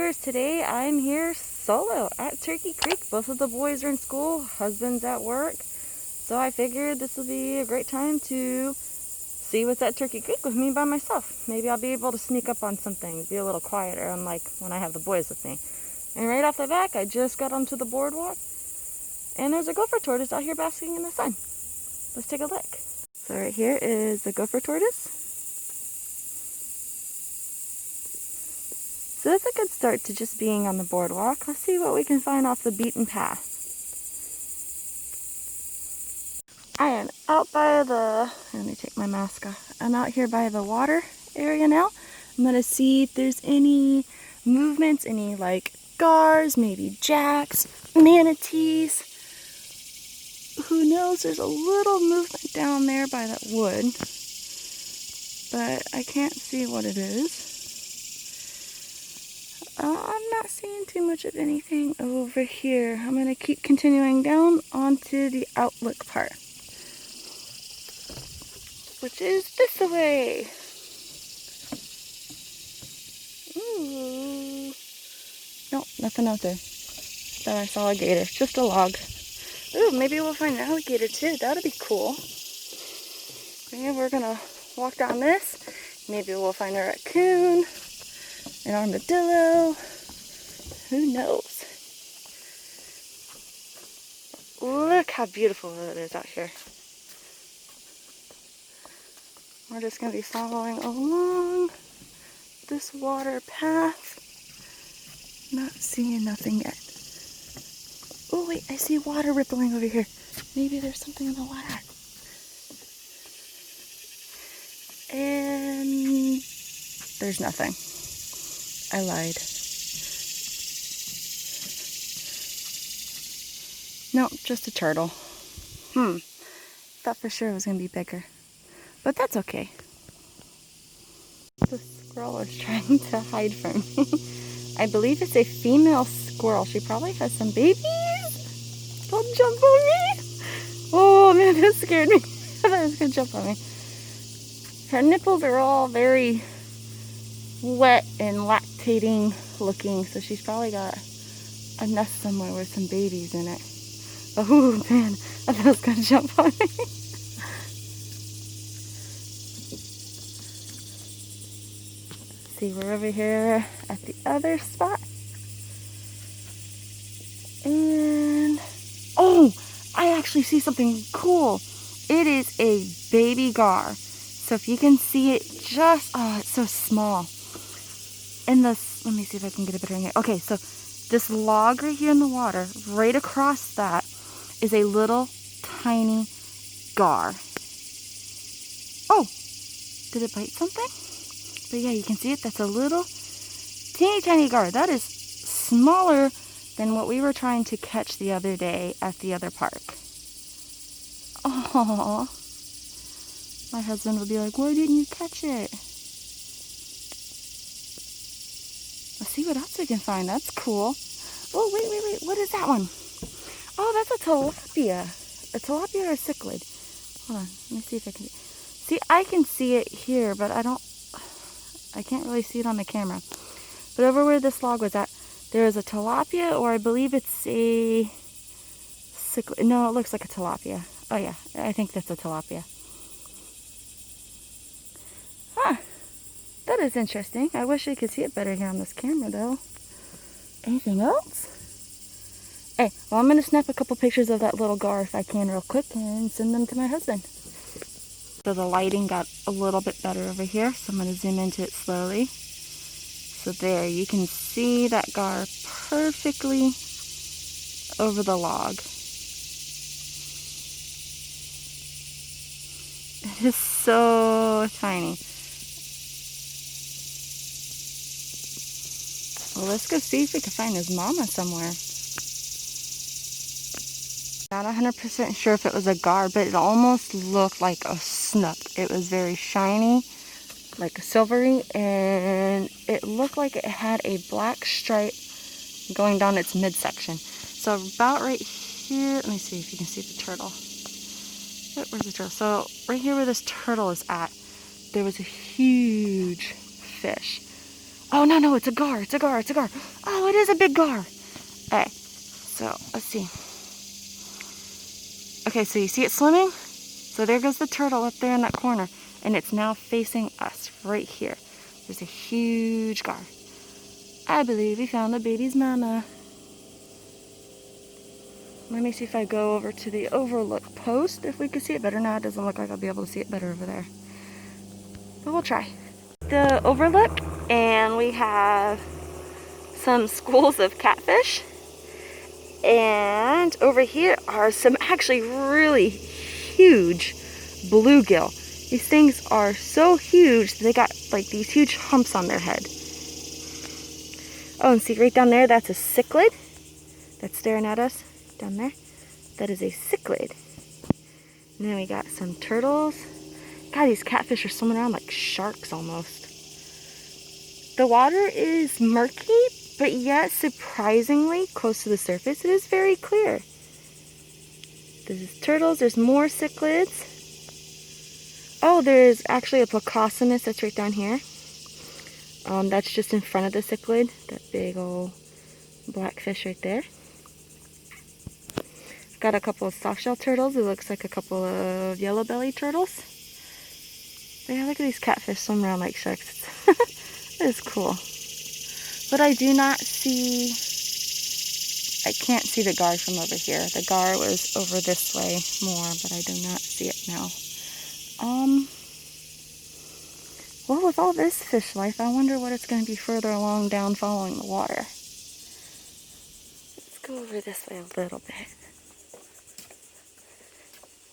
Outdoors. Today I'm here solo at Turkey Creek. Both of the boys are in school, husband's at work. So I figured this will be a great time to see what's at Turkey Creek with me by myself. Maybe I'll be able to sneak up on something, be a little quieter, unlike when I have the boys with me. And right off the back, I just got onto the boardwalk, and there's a gopher tortoise out here basking in the sun. Let's take a look. So right here is the gopher tortoise. So that's a good start to just being on the boardwalk. Let's see what we can find off the beaten path. I am out by let me take my mask off. I'm out here by the water area now. I'm gonna see if there's any movements, any like gars, maybe jacks, manatees. Who knows, there's a little movement down there by that wood, but I can't see what it is. I'm not seeing too much of anything over here. I'm going to keep continuing down onto the outlook part, which is this way. Ooh. Nope, nothing out there. Thought I saw a gator, just a log. Ooh, maybe we'll find an alligator too. That'll be cool. Okay, we're going to walk down this. Maybe we'll find a raccoon. An armadillo, who knows? Look how beautiful it is out here. We're just going to be following along this water path. Not seeing nothing yet. Oh wait, I see water rippling over here. Maybe there's something in the water. And there's nothing. I lied. Nope, just a turtle. Thought for sure it was going to be bigger. But that's okay. The squirrel is trying to hide from me. I believe it's a female squirrel. She probably has some babies. Don't jump on me. Oh man, that scared me. I thought it was going to jump on me. Her nipples are all very wet and lactating looking, so she's probably got a nest somewhere with some babies in it. Oh man, I thought it was gonna jump on me. See, we're over here at the other spot. And oh, I actually see something cool. It is a baby gar. So if you can see it, it's so small. In this, let me see if I can get a better angle. Okay, so this log right here in the water, right across that, is a little tiny gar. Oh, did it bite something? But yeah, you can see it. That's a little teeny tiny gar. That is smaller than what we were trying to catch the other day at the other park. Oh, my husband would be like, why didn't you catch it? Let's see what else we can find. That's cool. Oh, wait. What is that one? Oh, that's a tilapia. A tilapia or a cichlid. Hold on. Let me see if I can see. I can see it here, but I can't really see it on the camera. But over where this log was at, there is a tilapia, or I believe it's a cichlid. No, it looks like a tilapia. Oh yeah, I think that's a tilapia. Huh. That is interesting. I wish I could see it better here on this camera, though. Anything else? Hey, well, I'm going to snap a couple pictures of that little gar if I can real quick and send them to my husband. So the lighting got a little bit better over here, so I'm going to zoom into it slowly. So there, you can see that gar perfectly over the log. It is so tiny. Well, let's go see if we can find his mama somewhere. Not 100% sure if it was a gar, but it almost looked like a snook. It was very shiny, like silvery, and it looked like it had a black stripe going down its midsection. So about right here, let me see if you can see the turtle. Where's the turtle? So right here where this turtle is at, there was a huge fish. Oh, no, no, it's a gar. It's a gar. It's a gar. Oh, it is a big gar. Okay, so let's see. Okay, so you see it swimming? So there goes the turtle up there in that corner. And it's now facing us right here. There's a huge gar. I believe we found the baby's mama. Let me see if I go over to the overlook post, if we can see it better. Now it doesn't look like I'll be able to see it better over there. But we'll try. The overlook, and we have some schools of catfish. And over here are some actually really huge bluegill. These things are so huge, they got like these huge humps on their head. Oh, and see right down there, that's a cichlid that's staring at us down there. That is a cichlid. And then we got some turtles. God, these catfish are swimming around like sharks almost. The water is murky, but yet surprisingly close to the surface. It is very clear. There's turtles, there's more cichlids. Oh, there's actually a plecostomus that's right down here. That's just in front of the cichlid, that big old black fish right there. Got a couple of softshell turtles. It looks like a couple of yellow belly turtles. But yeah, look at these catfish swimming around like sharks. It is cool. But I do not see, I can't see the gar from over here. The gar was over this way more, but I do not see it now. Well, with all this fish life, I wonder what it's going to be further along down following the water. Let's go over this way a little bit.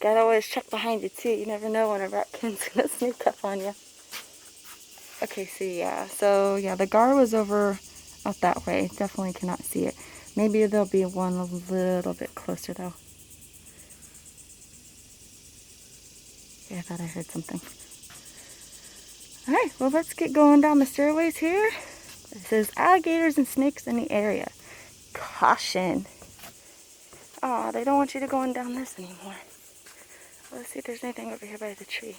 Gotta always check behind you too. You never know when a raccoon's going to sneak up on you. Okay, so yeah, the gar was over out that way. Definitely cannot see it. Maybe there'll be one a little bit closer though. Yeah, I thought I heard something. Alright, well, let's get going down the stairways here. It says alligators and snakes in the area. Caution. Aw, they don't want you to go on down this anymore. Let's see if there's anything over here by the tree.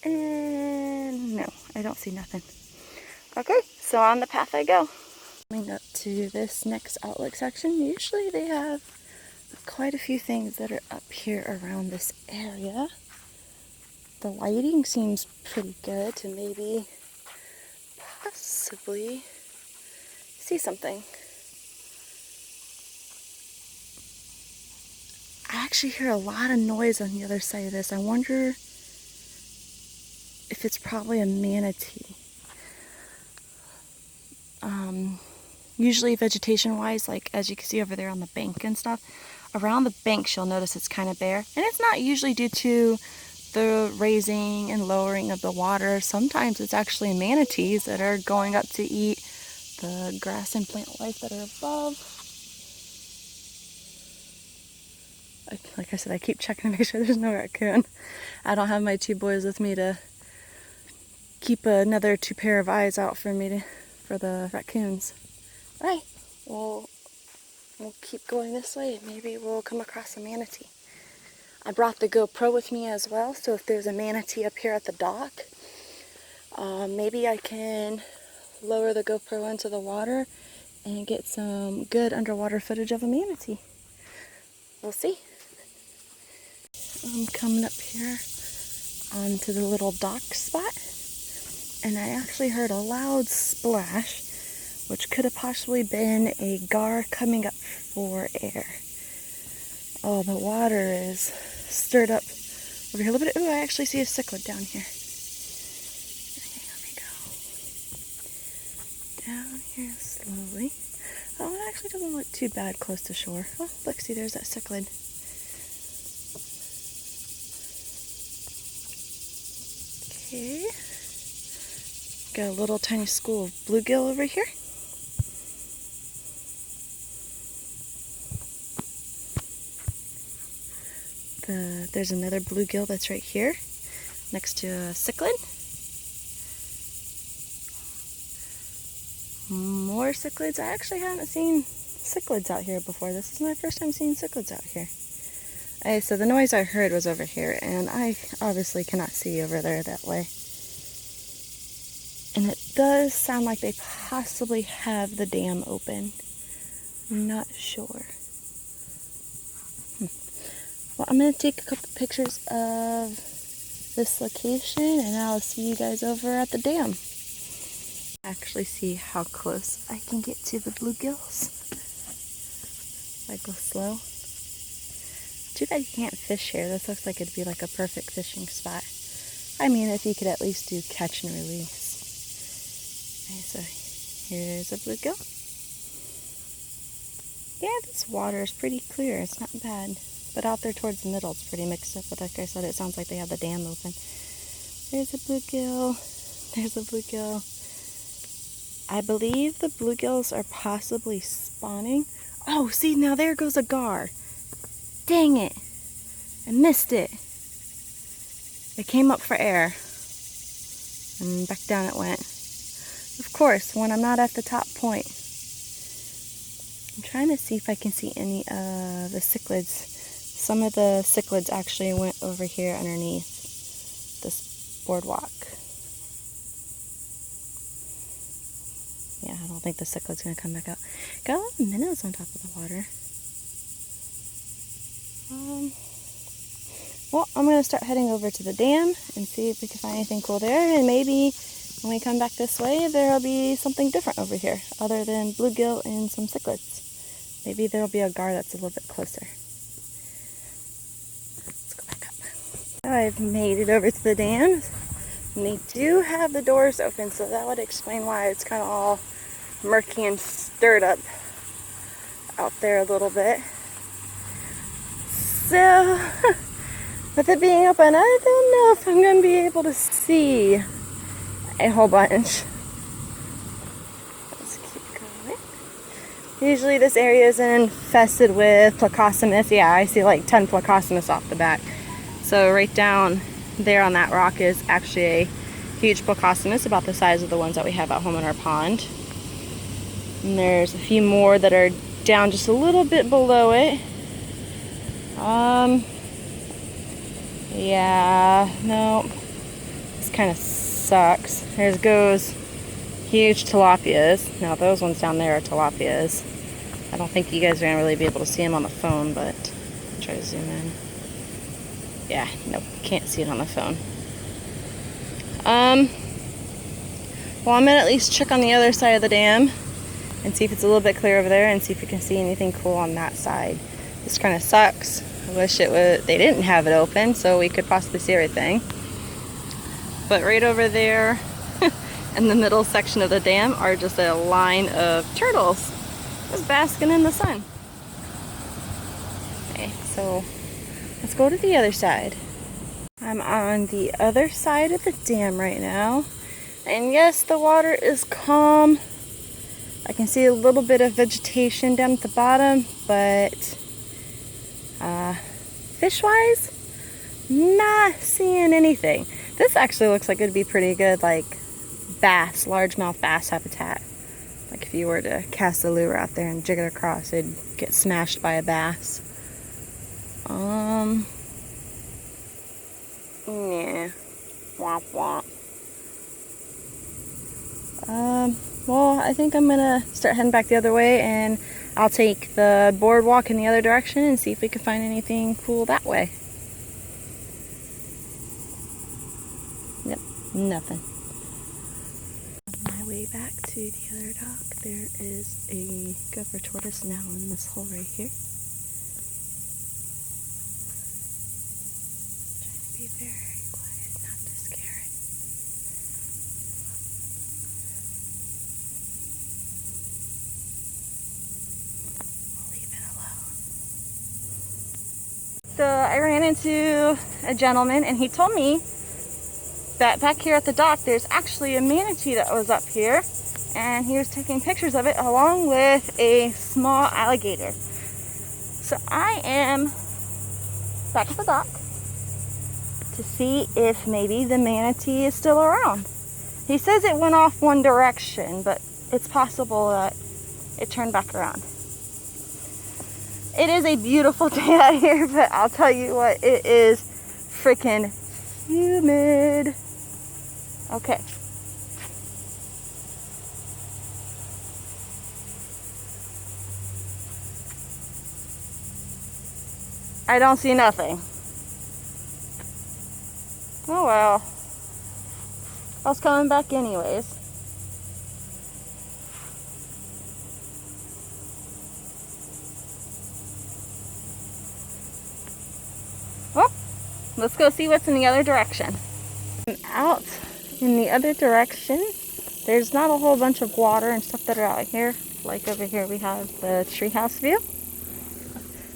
And no, I don't see nothing. Okay, so on the path I go. Coming up to this next outlook section, usually they have quite a few things that are up here around this area. The lighting seems pretty good to maybe possibly see something. I actually hear a lot of noise on the other side of this. I wonder if it's probably a manatee. Usually vegetation-wise, like as you can see over there on the bank and stuff, around the banks you'll notice it's kind of bare. And it's not usually due to the raising and lowering of the water. Sometimes it's actually manatees that are going up to eat the grass and plant life that are above. Like I said, I keep checking to make sure there's no raccoon. I don't have my two boys with me to keep another two pair of eyes out for me for the raccoons. Alright, well, we'll keep going this way and maybe we'll come across a manatee. I brought the GoPro with me as well, so if there's a manatee up here at the dock, maybe I can lower the GoPro into the water and get some good underwater footage of a manatee. We'll see. I'm coming up here onto the little dock spot, and I actually heard a loud splash, which could have possibly been a gar coming up for air. Oh, the water is stirred up over here a little bit. Ooh, I actually see a cichlid down here. Here we go. Down here slowly. Oh, it actually doesn't look too bad close to shore. Oh, look, see, there's that cichlid. Okay. Got a little tiny school of bluegill over here. There's another bluegill that's right here, next to a cichlid. More cichlids. I actually haven't seen cichlids out here before. This is my first time seeing cichlids out here. Okay, so the noise I heard was over here, and I obviously cannot see over there that way. And it does sound like they possibly have the dam open. I'm not sure. Well, I'm going to take a couple pictures of this location and I'll see you guys over at the dam. Actually see how close I can get to the bluegills. I go slow. Too bad you can't fish here. This looks like it'd be like a perfect fishing spot. I mean, if you could at least do catch and release. Okay, so here's a bluegill. Yeah, this water is pretty clear. It's not bad. But out there towards the middle, it's pretty mixed up. But like I said, it sounds like they have the dam open. There's a bluegill. There's a bluegill. I believe the bluegills are possibly spawning. Oh, see, now there goes a gar. Dang it. I missed it. It came up for air. And back down it went. Of course, when I'm not at the top point. I'm trying to see if I can see any of the cichlids. Some of the cichlids actually went over here underneath this boardwalk. Yeah, I don't think the cichlid's going to come back out. Got a lot of minnows on top of the water. Well, I'm going to start heading over to the dam and see if we can find anything cool there. And maybe when we come back this way, there'll be something different over here other than bluegill and some cichlids. Maybe there'll be a gar that's a little bit closer. Let's go back up. I've made it over to the dam. And they do have the doors open, so that would explain why it's kind of all murky and stirred up out there a little bit. So, with it being open, I don't know if I'm going to be able to see a whole bunch. Let's keep going. Usually this area is infested with plecostomus. Yeah, I see like 10 plecostomus off the bat. So right down there on that rock is actually a huge plecostomus, about the size of the ones that we have at home in our pond. And there's a few more that are down just a little bit below it. Yeah, no, this kind of sucks. There goes huge tilapias. Now those ones down there are tilapias. I don't think you guys are going to really be able to see them on the phone, but I'll try to zoom in. Yeah, nope, can't see it on the phone. Well, I'm going to at least check on the other side of the dam and see if it's a little bit clear over there and see if we can see anything cool on that side. This kind of sucks. I wish they didn't have it open so we could possibly see everything. But right over there in the middle section of the dam are just a line of turtles just basking in the sun. Okay, so let's go to the other side. I'm on the other side of the dam right now. And yes, the water is calm. I can see a little bit of vegetation down at the bottom, but fish-wise, not seeing anything. This actually looks like it'd be pretty good, like bass, largemouth bass habitat. Like if you were to cast a lure out there and jig it across, it'd get smashed by a bass. Yeah. Womp womp. Well, I think I'm gonna start heading back the other way, and I'll take the boardwalk in the other direction and see if we can find anything cool that way. Yep, nothing. On my way back to the other dock, there is a gopher tortoise now in this hole right here. Trying to be very quiet, not to scare it. So I ran into a gentleman and he told me that back here at the dock there's actually a manatee that was up here, and he was taking pictures of it along with a small alligator. So I am back at the dock to see if maybe the manatee is still around. He says it went off one direction, but it's possible that it turned back around. It is a beautiful day out here, but I'll tell you what, it is freaking humid. Okay. I don't see nothing. Oh well. I was coming back anyways. Well, let's go see what's in the other direction. Out in the other direction, there's not a whole bunch of water and stuff that are out here. Like over here we have the treehouse view.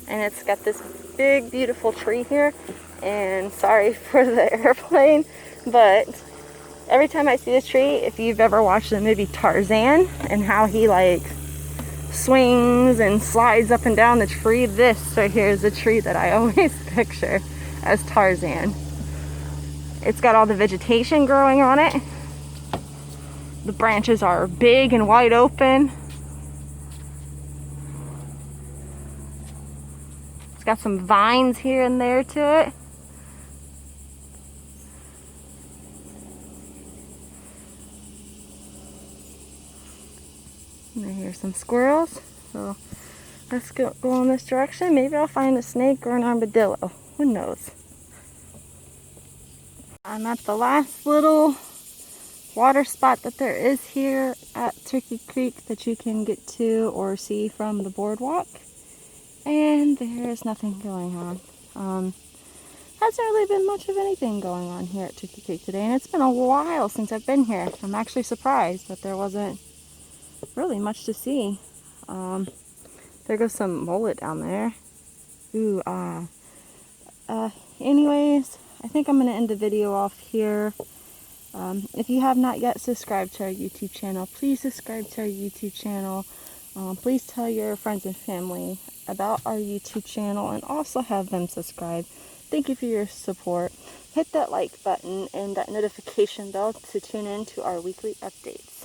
And it's got this big beautiful tree here. And sorry for the airplane, but every time I see this tree, if you've ever watched the movie Tarzan and how he like swings and slides up and down the tree, this right here is a tree that I always picture as Tarzan. It's got all the vegetation growing on it. The branches are big and wide open. It's got some vines here and there to it. And I hear some squirrels. So let's go in this direction. Maybe I'll find a snake or an armadillo. Who knows? I'm at the last little water spot that there is here at Turkey Creek that you can get to or see from the boardwalk. And there's nothing going on. Hasn't really been much of anything going on here at Turkey Creek today. And it's been a while since I've been here. I'm actually surprised that there wasn't really much to see. There goes some mullet down there. Ooh, anyways, I think I'm going to end the video off here. If you have not yet subscribed to our YouTube channel, please subscribe to our YouTube channel. Please tell your friends and family about our YouTube channel and also have them subscribe. Thank you for your support. Hit that like button and that notification bell to tune in to our weekly updates.